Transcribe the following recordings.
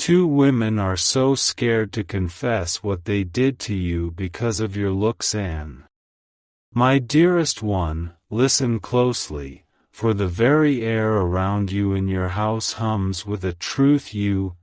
Two women are so scared to confess what they did to you because of your looks. Anne. My dearest one, listen closely, for the very air around you in your house hums with a truth you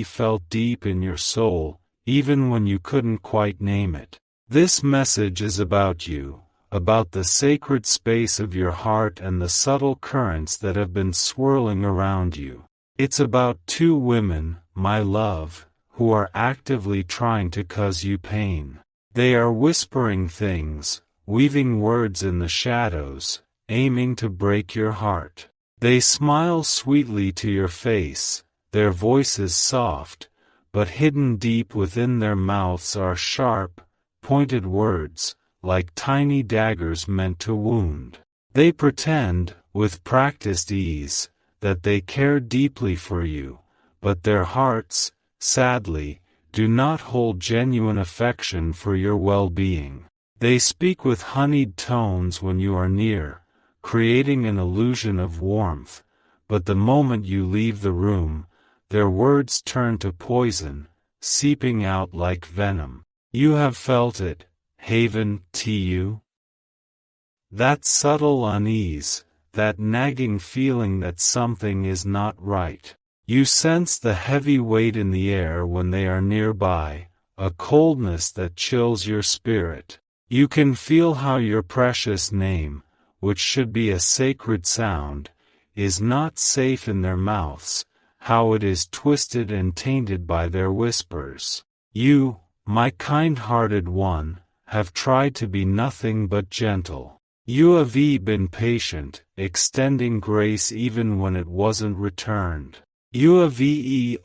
felt deep in your soul, even when you couldn't quite name it. This message is about you, about the sacred space of your heart and the subtle currents that have been swirling around you. It's about two women, my love, who are actively trying to cause you pain. They are whispering things, weaving words in the shadows, aiming to break your heart. They smile sweetly to your face, their voices soft, but hidden deep within their mouths are sharp, pointed words, like tiny daggers meant to wound. They pretend, with practiced ease, that they care deeply for you, but their hearts, sadly, do not hold genuine affection for your well-being. They speak with honeyed tones when you are near, creating an illusion of warmth, but the moment you leave the room, their words turn to poison, seeping out like venom. You have felt it, Haven, T.U. That subtle unease, that nagging feeling that something is not right. You sense the heavy weight in the air when they are nearby, a coldness that chills your spirit. You can feel how your precious name, which should be a sacred sound, is not safe in their mouths, how it is twisted and tainted by their whispers. You, my kind-hearted one, have tried to be nothing but gentle. You have been patient, extending grace even when it wasn't returned. You have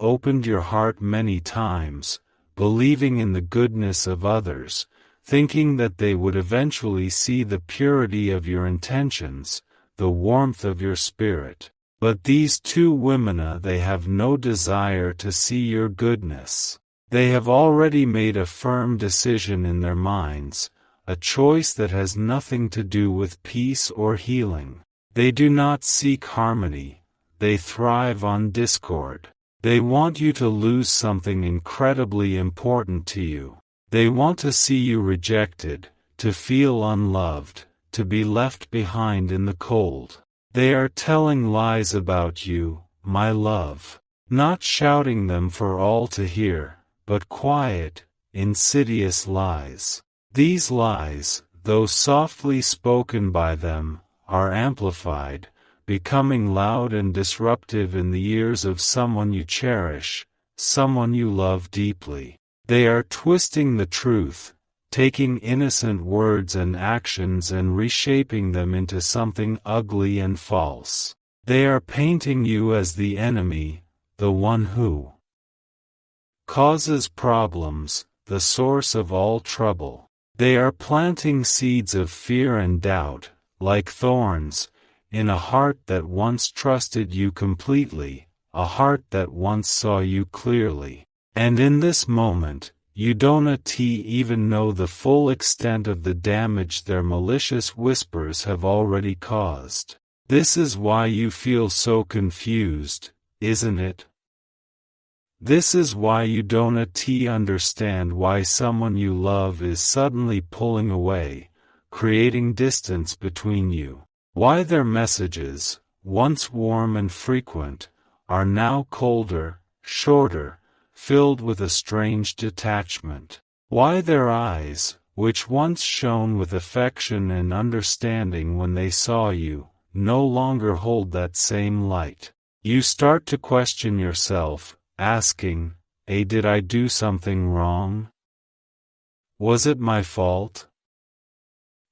opened your heart many times, believing in the goodness of others, thinking that they would eventually see the purity of your intentions, the warmth of your spirit. But these two women, they have no desire to see your goodness. They have already made a firm decision in their minds, a choice that has nothing to do with peace or healing. They do not seek harmony, they thrive on discord. They want you to lose something incredibly important to you. They want to see you rejected, to feel unloved, to be left behind in the cold. They are telling lies about you, my love, not shouting them for all to hear, but quiet, insidious lies. These lies, though softly spoken by them, are amplified, becoming loud and disruptive in the ears of someone you cherish, someone you love deeply. They are twisting the truth, taking innocent words and actions and reshaping them into something ugly and false. They are painting you as the enemy, the one who causes problems, the source of all trouble. They are planting seeds of fear and doubt, like thorns, in a heart that once trusted you completely, a heart that once saw you clearly. And in this moment, you don't even know the full extent of the damage their malicious whispers have already caused. This is why you feel so confused, isn't it? This is why you don't understand why someone you love is suddenly pulling away, creating distance between you. Why their messages, once warm and frequent, are now colder, shorter, filled with a strange detachment. Why their eyes, which once shone with affection and understanding when they saw you, no longer hold that same light. You start to question yourself, asking, did I do something wrong? Was it my fault?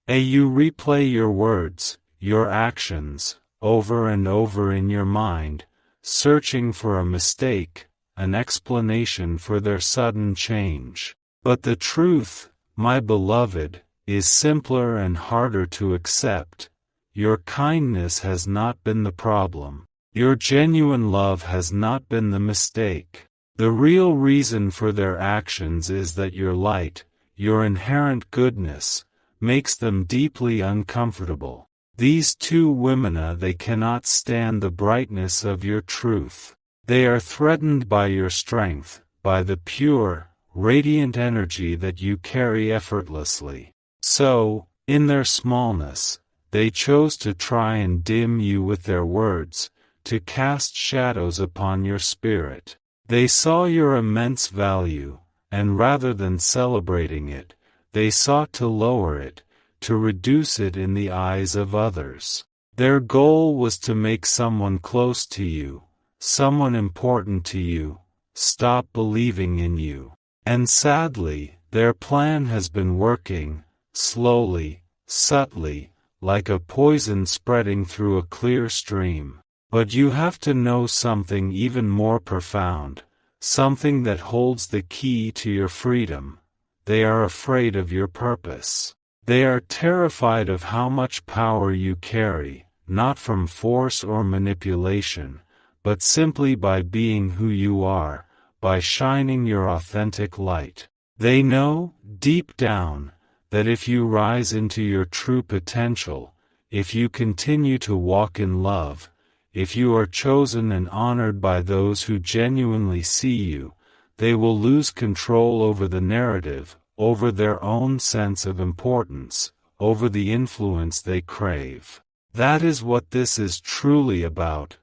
You replay your words, your actions, over and over in your mind, searching for a mistake, an explanation for their sudden change. But the truth, my beloved, is simpler and harder to accept. Your kindness has not been the problem. Your genuine love has not been the mistake. The real reason for their actions is that your light, your inherent goodness, makes them deeply uncomfortable. These two women, they cannot stand the brightness of your truth. They are threatened by your strength, by the pure, radiant energy that you carry effortlessly. So, in their smallness, they chose to try and dim you with their words, to cast shadows upon your spirit. They saw your immense value, and rather than celebrating it, they sought to lower it, to reduce it in the eyes of others. Their goal was to make someone close to you, someone important to you, stop believing in you. And sadly, their plan has been working, slowly, subtly, like a poison spreading through a clear stream. But you have to know something even more profound, something that holds the key to your freedom. They are afraid of your purpose. They are terrified of how much power you carry, not from force or manipulation, but simply by being who you are, by shining your authentic light. They know, deep down, that if you rise into your true potential, if you continue to walk in love, if you are chosen and honored by those who genuinely see you, they will lose control over the narrative, over their own sense of importance, over the influence they crave. That is what this is truly about: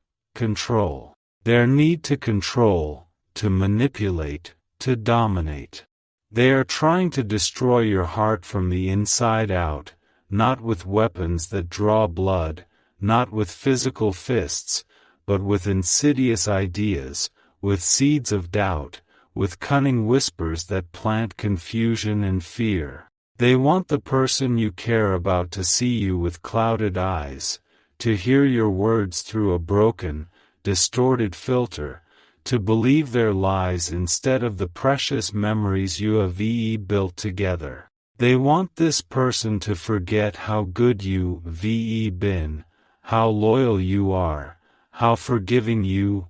control. Their need to control, to manipulate, to dominate. They are trying to destroy your heart from the inside out, not with weapons that draw blood, not with physical fists, but with insidious ideas, with seeds of doubt, with cunning whispers that plant confusion and fear. They want the person you care about to see you with clouded eyes, to hear your words through a broken, distorted filter, to believe their lies instead of the precious memories you have built together. They want this person to forget how good you been, how loyal you are, how forgiving you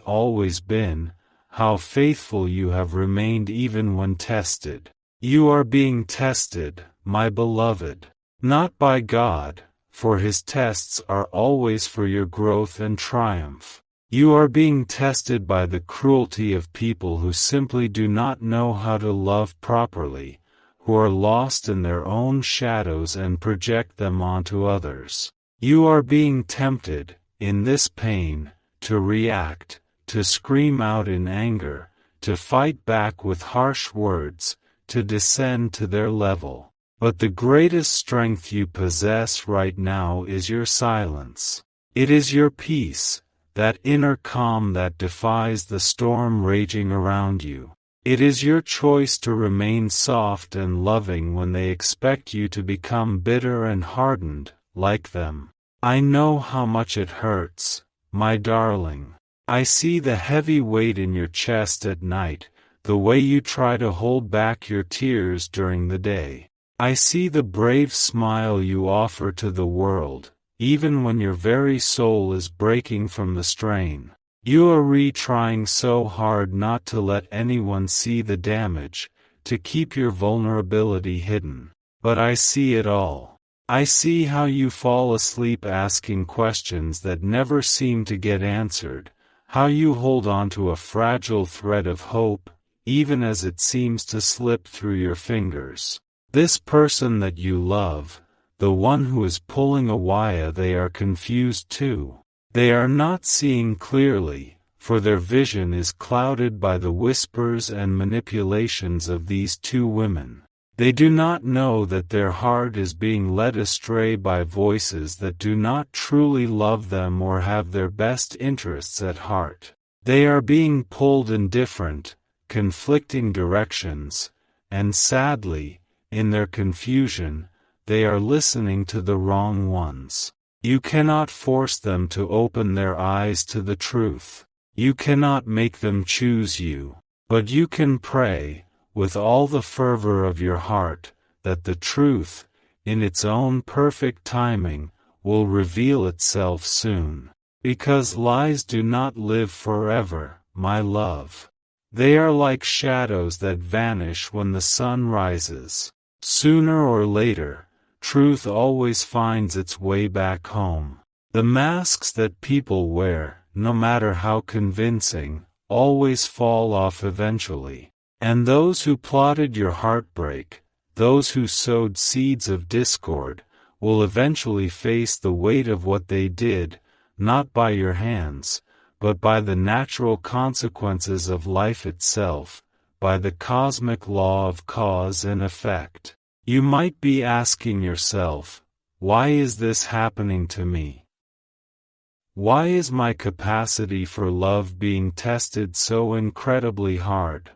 always been, how faithful you have remained even when tested. You are being tested, my beloved, not by God, for His tests are always for your growth and triumph. You are being tested by the cruelty of people who simply do not know how to love properly, who are lost in their own shadows and project them onto others. You are being tempted, in this pain, to react, to scream out in anger, to fight back with harsh words, to descend to their level. But the greatest strength you possess right now is your silence. It is your peace, that inner calm that defies the storm raging around you. It is your choice to remain soft and loving when they expect you to become bitter and hardened, like them. I know how much it hurts, my darling. I see the heavy weight in your chest at night, the way you try to hold back your tears during the day. I see the brave smile you offer to the world, even when your very soul is breaking from the strain. You are trying so hard not to let anyone see the damage, to keep your vulnerability hidden. But I see it all. I see how you fall asleep asking questions that never seem to get answered, how you hold on to a fragile thread of hope, even as it seems to slip through your fingers. This person that you love, the one who is pulling a wire, they are confused too. They are not seeing clearly, for their vision is clouded by the whispers and manipulations of these two women. They do not know that their heart is being led astray by voices that do not truly love them or have their best interests at heart. They are being pulled in different, conflicting directions, and sadly, in their confusion, they are listening to the wrong ones. You cannot force them to open their eyes to the truth. You cannot make them choose you. But you can pray, with all the fervor of your heart, that the truth, in its own perfect timing, will reveal itself soon. Because lies do not live forever, my love. They are like shadows that vanish when the sun rises. Sooner or later, truth always finds its way back home. The masks that people wear, no matter how convincing, always fall off eventually. And those who plotted your heartbreak, those who sowed seeds of discord, will eventually face the weight of what they did, not by your hands, but by the natural consequences of life itself, by the cosmic law of cause and effect. You might be asking yourself, why is this happening to me? Why is my capacity for love being tested so incredibly hard?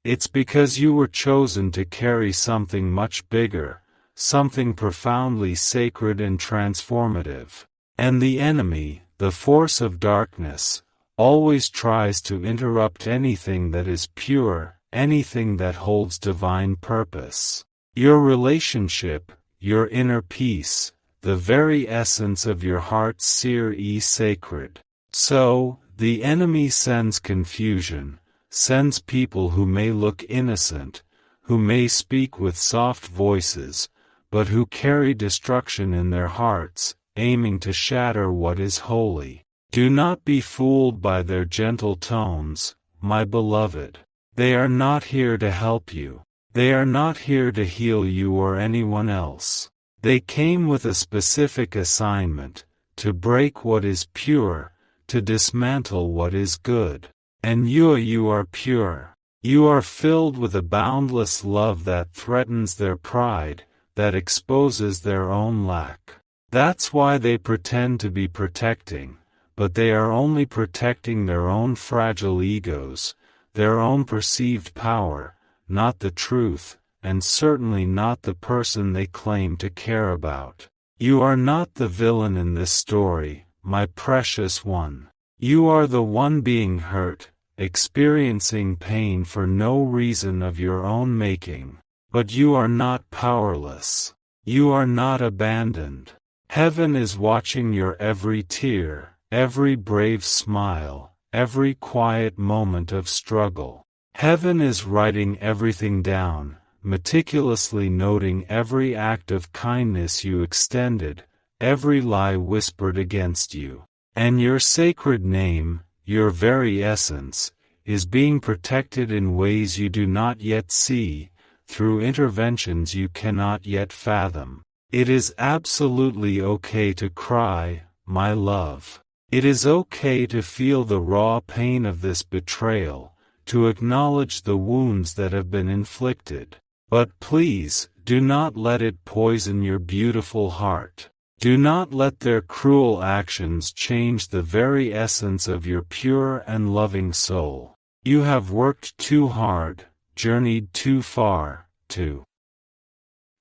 It's because you were chosen to carry something much bigger, something profoundly sacred and transformative. And the enemy, the force of darkness, always tries to interrupt anything that is pure, anything that holds divine purpose. Your relationship, your inner peace, the very essence of your heart's sacred. So, the enemy sends confusion, sends people who may look innocent, who may speak with soft voices, but who carry destruction in their hearts, aiming to shatter what is holy. Do not be fooled by their gentle tones, my beloved. They are not here to help you. They are not here to heal you or anyone else. They came with a specific assignment, to break what is pure, to dismantle what is good. And you are pure. You are filled with a boundless love that threatens their pride, that exposes their own lack. That's why they pretend to be protecting, but they are only protecting their own fragile egos, their own perceived power, not the truth, and certainly not the person they claim to care about. You are not the villain in this story, my precious one. You are the one being hurt, experiencing pain for no reason of your own making. But you are not powerless. You are not abandoned. Heaven is watching your every tear, every brave smile, every quiet moment of struggle. Heaven is writing everything down, meticulously noting every act of kindness you extended, every lie whispered against you. And your sacred name, your very essence, is being protected in ways you do not yet see, through interventions you cannot yet fathom. It is absolutely okay to cry, my love. It is okay to feel the raw pain of this betrayal, to acknowledge the wounds that have been inflicted. But please, do not let it poison your beautiful heart. Do not let their cruel actions change the very essence of your pure and loving soul. You have worked too hard, journeyed too far, to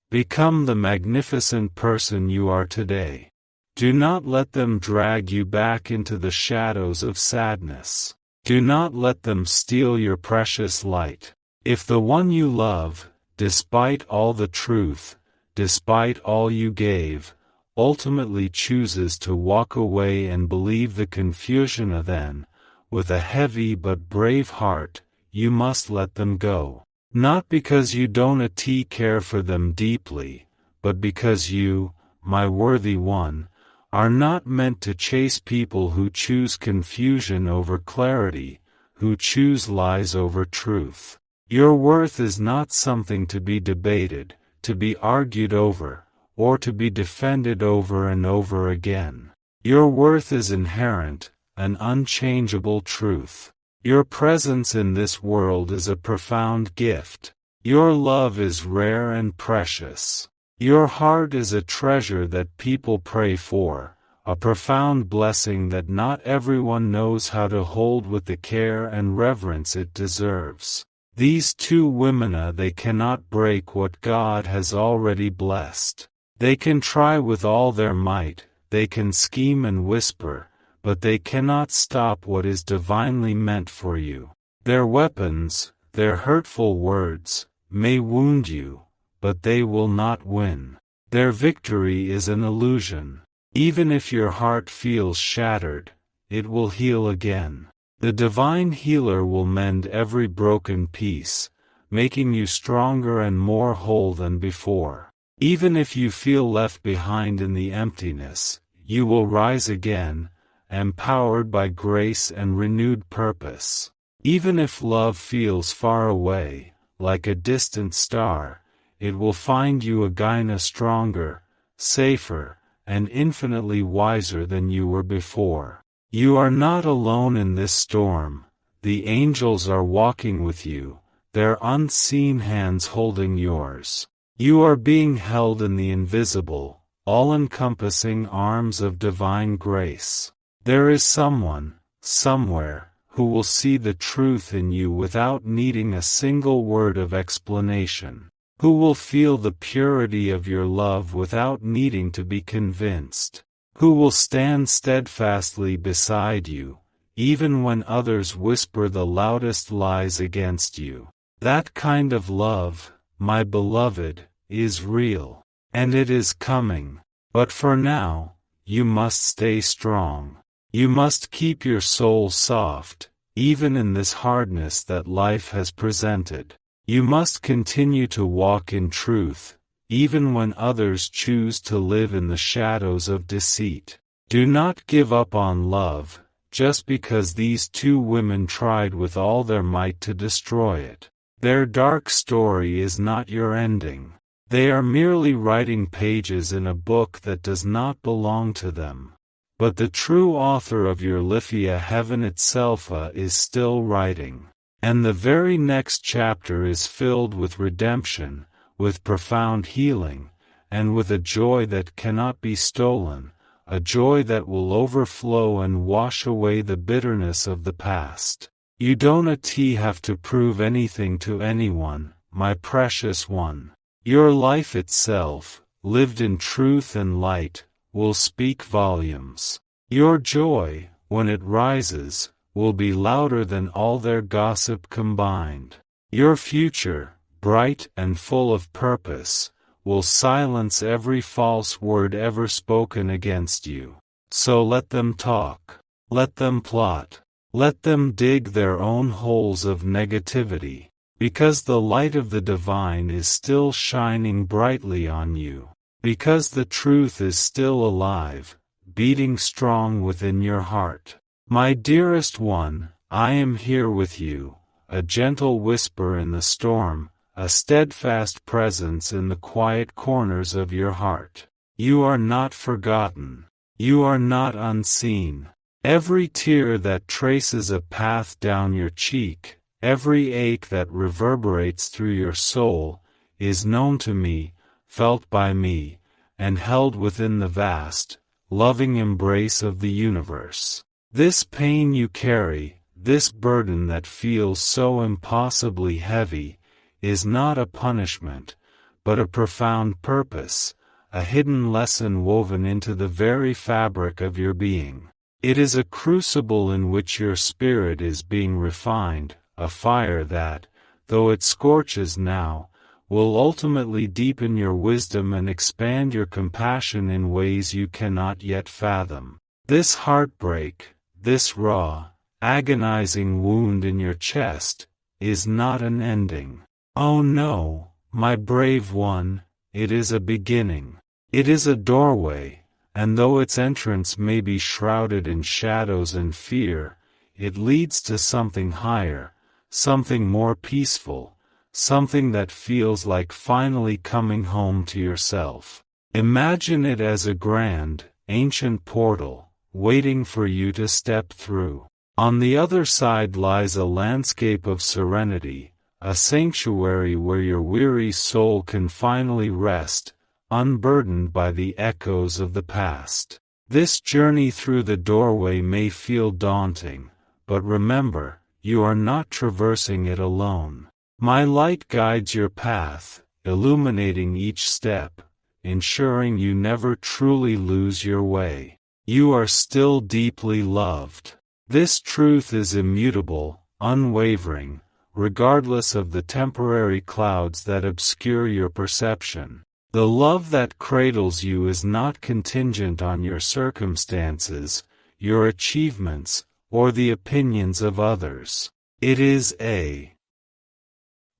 become the magnificent person you are today. Do not let them drag you back into the shadows of sadness. Do not let them steal your precious light. If the one you love, despite all the truth, despite all you gave, ultimately chooses to walk away and believe the confusion, then, with a heavy but brave heart, you must let them go. Not because you don't care for them deeply, but because you, my worthy one, are not meant to chase people who choose confusion over clarity, who choose lies over truth. Your worth is not something to be debated, to be argued over, or to be defended over and over again. Your worth is inherent, an unchangeable truth. Your presence in this world is a profound gift. Your love is rare and precious. Your heart is a treasure that people pray for, a profound blessing that not everyone knows how to hold with the care and reverence it deserves. These two women, they cannot break what God has already blessed. They can try with all their might, they can scheme and whisper, but they cannot stop what is divinely meant for you. Their weapons, their hurtful words, may wound you, but they will not win. Their victory is an illusion. Even if your heart feels shattered, it will heal again. The divine healer will mend every broken piece, making you stronger and more whole than before. Even if you feel left behind in the emptiness, you will rise again, empowered by grace and renewed purpose. Even if love feels far away, like a distant star, it will find you again stronger, safer, and infinitely wiser than you were before. You are not alone in this storm. The angels are walking with you, their unseen hands holding yours. You are being held in the invisible, all-encompassing arms of divine grace. There is someone, somewhere, who will see the truth in you without needing a single word of explanation, who will feel the purity of your love without needing to be convinced, who will stand steadfastly beside you, even when others whisper the loudest lies against you. That kind of love, my beloved, is real, and it is coming. But for now, you must stay strong. You must keep your soul soft, even in this hardness that life has presented. You must continue to walk in truth, even when others choose to live in the shadows of deceit. Do not give up on love, just because these two women tried with all their might to destroy it. Their dark story is not your ending. They are merely writing pages in a book that does not belong to them. But the true author of your Lifia heaven itself is still writing. And the very next chapter is filled with redemption, with profound healing, and with a joy that cannot be stolen, a joy that will overflow and wash away the bitterness of the past. You don't have to prove anything to anyone, my precious one. Your life itself, lived in truth and light, will speak volumes. Your joy, when it rises, will be louder than all their gossip combined. Your future, bright and full of purpose, will silence every false word ever spoken against you. So let them talk. Let them plot. Let them dig their own holes of negativity, because the light of the divine is still shining brightly on you. Because the truth is still alive, beating strong within your heart. My dearest one, I am here with you, a gentle whisper in the storm, a steadfast presence in the quiet corners of your heart. You are not forgotten. You are not unseen. Every tear that traces a path down your cheek, every ache that reverberates through your soul, is known to me, felt by me, and held within the vast, loving embrace of the universe. This pain you carry, this burden that feels so impossibly heavy, is not a punishment, but a profound purpose, a hidden lesson woven into the very fabric of your being. It is a crucible in which your spirit is being refined, a fire that, though it scorches now, will ultimately deepen your wisdom and expand your compassion in ways you cannot yet fathom. This heartbreak, this raw, agonizing wound in your chest, is not an ending. Oh no, my brave one, it is a beginning. It is a doorway, and though its entrance may be shrouded in shadows and fear, it leads to something higher, something more peaceful, something that feels like finally coming home to yourself. Imagine it as a grand, ancient portal, waiting for you to step through. On the other side lies a landscape of serenity, a sanctuary where your weary soul can finally rest, unburdened by the echoes of the past. This journey through the doorway may feel daunting, but remember, you are not traversing it alone. My light guides your path, illuminating each step, ensuring you never truly lose your way. You are still deeply loved. This truth is immutable, unwavering, regardless of the temporary clouds that obscure your perception. The love that cradles you is not contingent on your circumstances, your achievements, or the opinions of others. It is a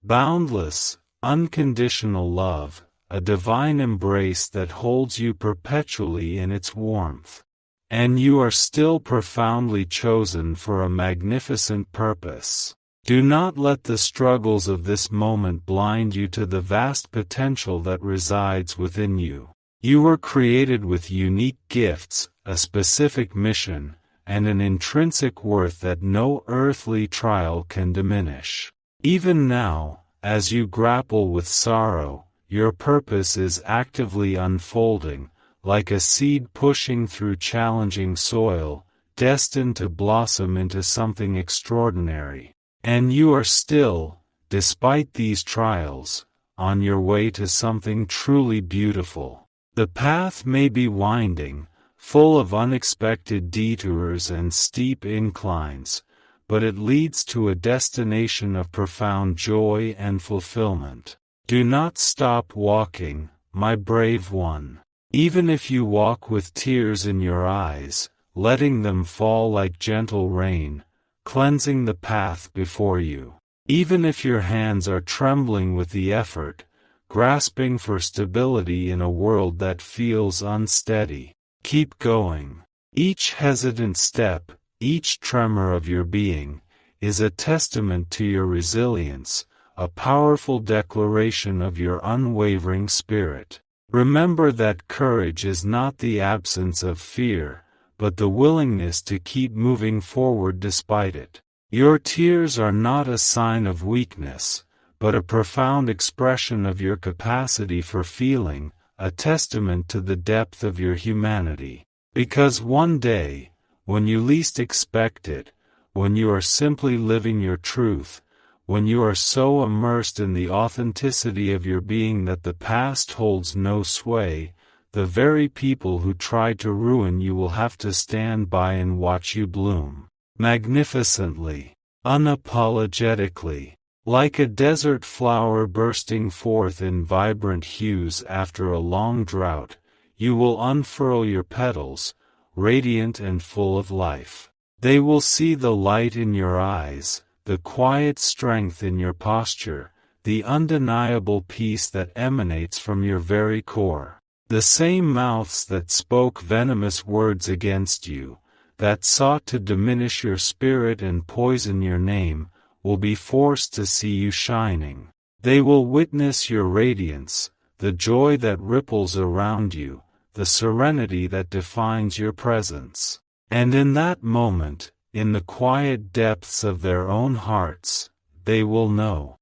boundless, unconditional love, a divine embrace that holds you perpetually in its warmth. And you are still profoundly chosen for a magnificent purpose. Do not let the struggles of this moment blind you to the vast potential that resides within you. You were created with unique gifts, a specific mission, and an intrinsic worth that no earthly trial can diminish. Even now, as you grapple with sorrow, your purpose is actively unfolding, like a seed pushing through challenging soil, destined to blossom into something extraordinary. And you are still, despite these trials, on your way to something truly beautiful. The path may be winding, full of unexpected detours and steep inclines, but it leads to a destination of profound joy and fulfillment. Do not stop walking, my brave one. Even if you walk with tears in your eyes, letting them fall like gentle rain, cleansing the path before you. Even if your hands are trembling with the effort, grasping for stability in a world that feels unsteady, keep going. Each hesitant step, each tremor of your being, is a testament to your resilience, a powerful declaration of your unwavering spirit. Remember that courage is not the absence of fear, but the willingness to keep moving forward despite it. Your tears are not a sign of weakness, but a profound expression of your capacity for feeling, a testament to the depth of your humanity. Because one day, when you least expect it, when you are simply living your truth, when you are so immersed in the authenticity of your being that the past holds no sway, the very people who tried to ruin you will have to stand by and watch you bloom. Magnificently, unapologetically, like a desert flower bursting forth in vibrant hues after a long drought, you will unfurl your petals, radiant and full of life. They will see the light in your eyes, the quiet strength in your posture, the undeniable peace that emanates from your very core. The same mouths that spoke venomous words against you, that sought to diminish your spirit and poison your name, will be forced to see you shining. They will witness your radiance, the joy that ripples around you, the serenity that defines your presence. And in that moment, in the quiet depths of their own hearts, they will know,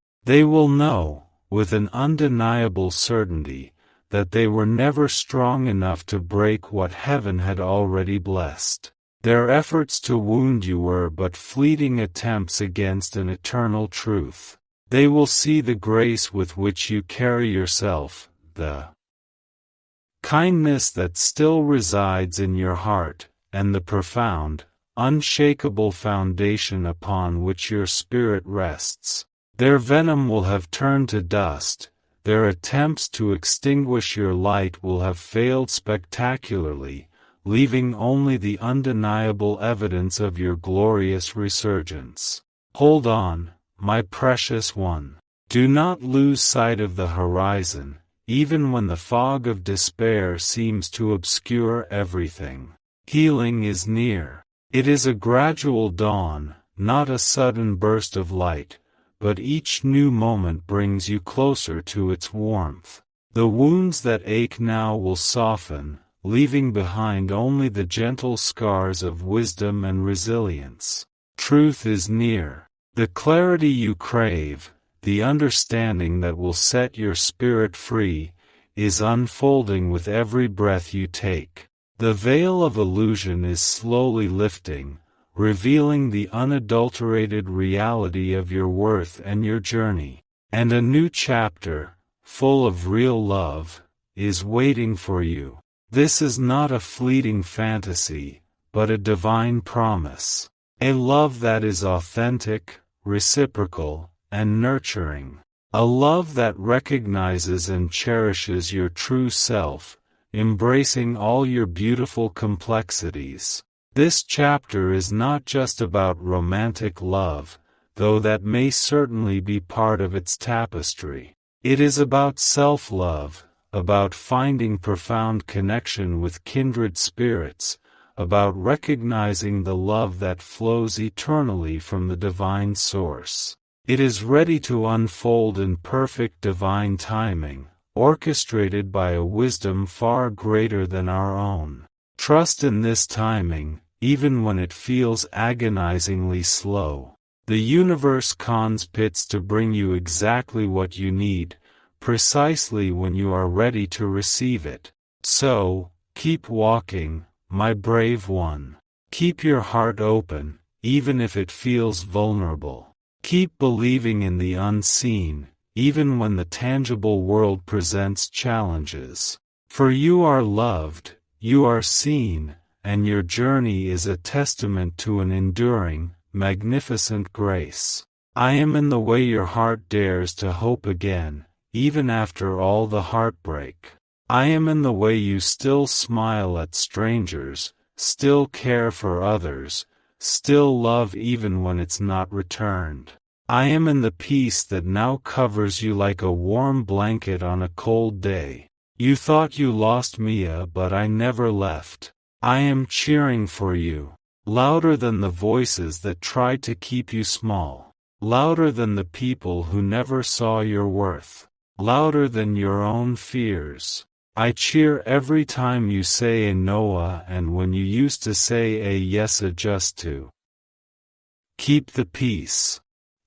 with an undeniable certainty, that they were never strong enough to break what heaven had already blessed. Their efforts to wound you were but fleeting attempts against an eternal truth. They will see the grace with which you carry yourself, the kindness that still resides in your heart, and the profound, unshakable foundation upon which your spirit rests. Their venom will have turned to dust, their attempts to extinguish your light will have failed spectacularly, leaving only the undeniable evidence of your glorious resurgence. Hold on, my precious one. Do not lose sight of the horizon, even when the fog of despair seems to obscure everything. Healing is near. It is a gradual dawn, not a sudden burst of light, but each new moment brings you closer to its warmth. The wounds that ache now will soften, leaving behind only the gentle scars of wisdom and resilience. Truth is near. The clarity you crave, the understanding that will set your spirit free, is unfolding with every breath you take. The veil of illusion is slowly lifting, revealing the unadulterated reality of your worth and your journey. And a new chapter, full of real love, is waiting for you. This is not a fleeting fantasy, but a divine promise. A love that is authentic, reciprocal, and nurturing. A love that recognizes and cherishes your true self, embracing all your beautiful complexities. This chapter is not just about romantic love, though that may certainly be part of its tapestry. It is about self-love, about finding profound connection with kindred spirits, about recognizing the love that flows eternally from the divine source. It is ready to unfold in perfect divine timing, orchestrated by a wisdom far greater than our own. Trust in this timing, even when it feels agonizingly slow. The universe cons pits to bring you exactly what you need, precisely when you are ready to receive it. So, keep walking, my brave one. Keep your heart open, even if it feels vulnerable. Keep believing in the unseen, even when the tangible world presents challenges. For you are loved, you are seen, and your journey is a testament to an enduring, magnificent grace. I am in the way your heart dares to hope again, even after all the heartbreak. I am in the way you still smile at strangers, still care for others, still love even when it's not returned. I am in the peace that now covers you like a warm blanket on a cold day. You thought you lost Mia, but I never left. I am cheering for you, louder than the voices that tried to keep you small, louder than the people who never saw your worth, louder than your own fears. I cheer every time you say a Noah and when you used to say a yes just to keep the peace.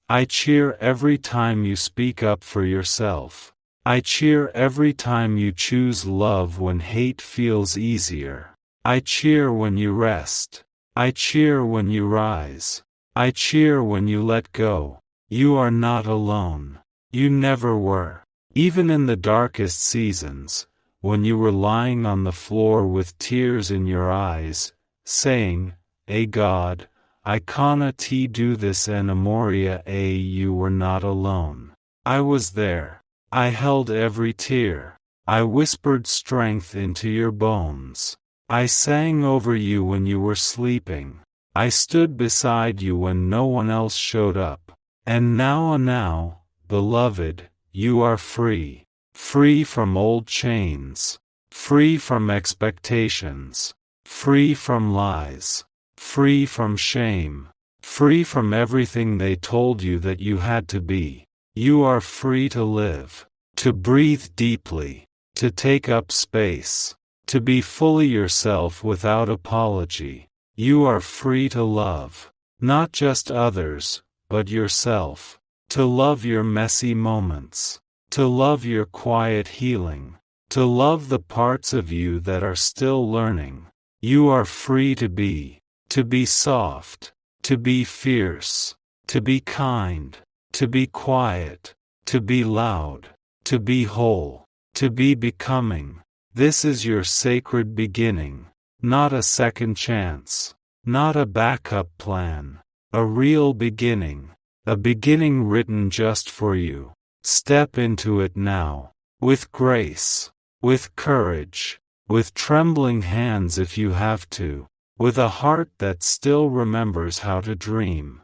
I cheer every time you speak up for yourself. I cheer every time you choose love when hate feels easier. I cheer when you rest. I cheer when you rise. I cheer when you let go. You are not alone. You never were. Even in the darkest seasons, when you were lying on the floor with tears in your eyes, saying, "A God, I canna do this Moria, you were not alone. I was there. I held every tear. I whispered strength into your bones. I sang over you when you were sleeping. I stood beside you when no one else showed up. And now, beloved, you are free. Free from old chains. Free from expectations. Free from lies. Free from shame. Free from everything they told you that you had to be. You are free to live. To breathe deeply. To take up space. To be fully yourself without apology. You are free to love. Not just others, but yourself. To love your messy moments. To love your quiet healing. To love the parts of you that are still learning. You are free to be. To be soft. To be fierce. To be kind. To be quiet. To be loud. To be whole. To be becoming. This is your sacred beginning. Not a second chance. Not a backup plan. A real beginning. A beginning written just for you. Step into it now. With grace. With courage. With trembling hands if you have to. With a heart that still remembers how to dream.